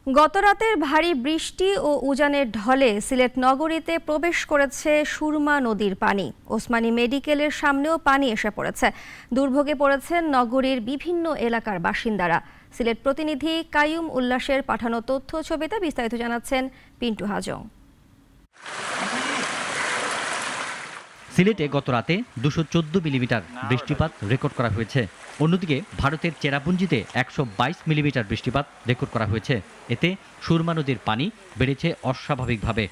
গতরাতের ভারী বৃষ্টি ও উজানের ঢলে সিলেট নগরীতে প্রবেশ করেছে সুরমা নদীর পানি। ওসমানী মেডিকেলের সামনেও পানি এসে পড়েছে। দুর্ভোগে পড়েছেন নগরীর বিভিন্ন এলাকার বাসিন্দারা। সিলেট প্রতিনিধি কাইয়ুম উল্লাসের পাঠানো তথ্য ছবিতে বিস্তারিত জানাচ্ছেন পিন্টু হাজং। সিলেটে গত রাতে 214 মিলিমিটার বৃষ্টিপাত রেকর্ড করা হয়েছে। অন্যদিকে ভারতের চেরাপুঞ্জিতে 122 মিলিমিটার বৃষ্টিপাত রেকর্ড করা হয়েছে। এতে সুরমা নদীর পানি বেড়েছে অস্বাভাবিকভাবে।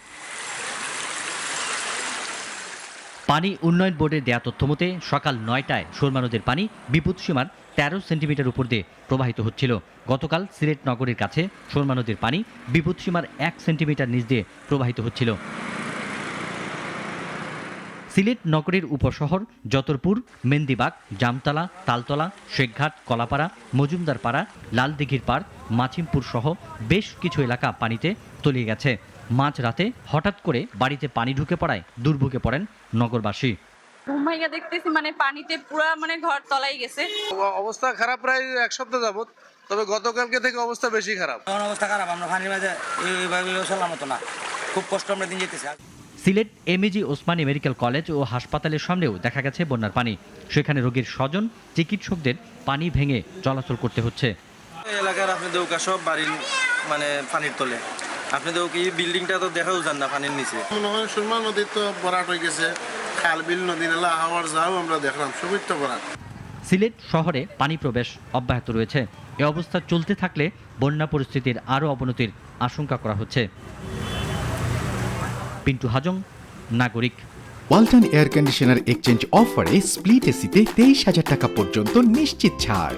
পানি উন্নয়ন বোর্ডের দেয়া তথ্য মতে সকাল 9টায় সুরমা নদীর পানি বিপদসীমার 13 সেন্টিমিটার উপর দিয়ে প্রবাহিত হচ্ছিল। গতকাল সিলেট নগরীর কাছে সুরমা নদীর পানি বিপদসীমার 1 সেন্টিমিটার নিচ দিয়ে প্রবাহিত হচ্ছিল। সিলেট নগরীর উপশহর যতরপুর, মেন্দিবাগ, জামতলা, তালতলা, শেখঘাট, কলাপাড়া, মজুমদারপাড়া, লালদিঘির পাড়, মাছিমপুর সহ বেশ কিছু এলাকা পানিতে তলিয়ে গেছে। মাঝরাতে হঠাৎ করে বাড়িতে পানি ঢুকে পড়ায় দুর্ভোগে পড়েন নগরবাসী। ঘুমাইয়া দেখতেছি পানিতে পুরো ঘর তলাই গেছে। অবস্থা খারাপ প্রায় এক সপ্তাহ যাবত, তবে গতকালকে থেকে অবস্থা বেশি খারাপ। অবস্থা খারাপ, আমরা পানির মাঝে এইভাবে চলার মতো না, খুব কষ্ট আমরা দিন যেতেছি। Sylhet MAG Osmani medical college ও হাসপাতালের সামনেও দেখা গেছে বন্যার পানি। সেখানে রোগীর স্বজন, চিকিৎসকদের পানি ভেঙে চলাচল করতে হচ্ছে। এলাকার আপনি দৌকা সব বাড়ির পানির তলে, আপনি দৌকি বিল্ডিংটা তো দেখাও যান না পানির নিচে। মনে হয় সুরমা নদী তো ভরাট হয়ে গেছে, খাল বিল নদী নালা হাওয়ার যাও আমরা দেখলাম সবই তো ভরাট। সিলেট শহরে পানি প্রবেশ অব্যাহত রয়েছে। এ অবস্থা চলতে থাকলে বন্যা পরিস্থিতির আরও অবনতির আশঙ্কা করা হচ্ছে। পিন্টু হাজং, নাগরিক। ওয়ালটন এয়ার কন্ডিশনার এক্সচেঞ্জ অফারে স্প্লিট এসিতে 23,000 টাকা পর্যন্ত নিশ্চিত ছাড়।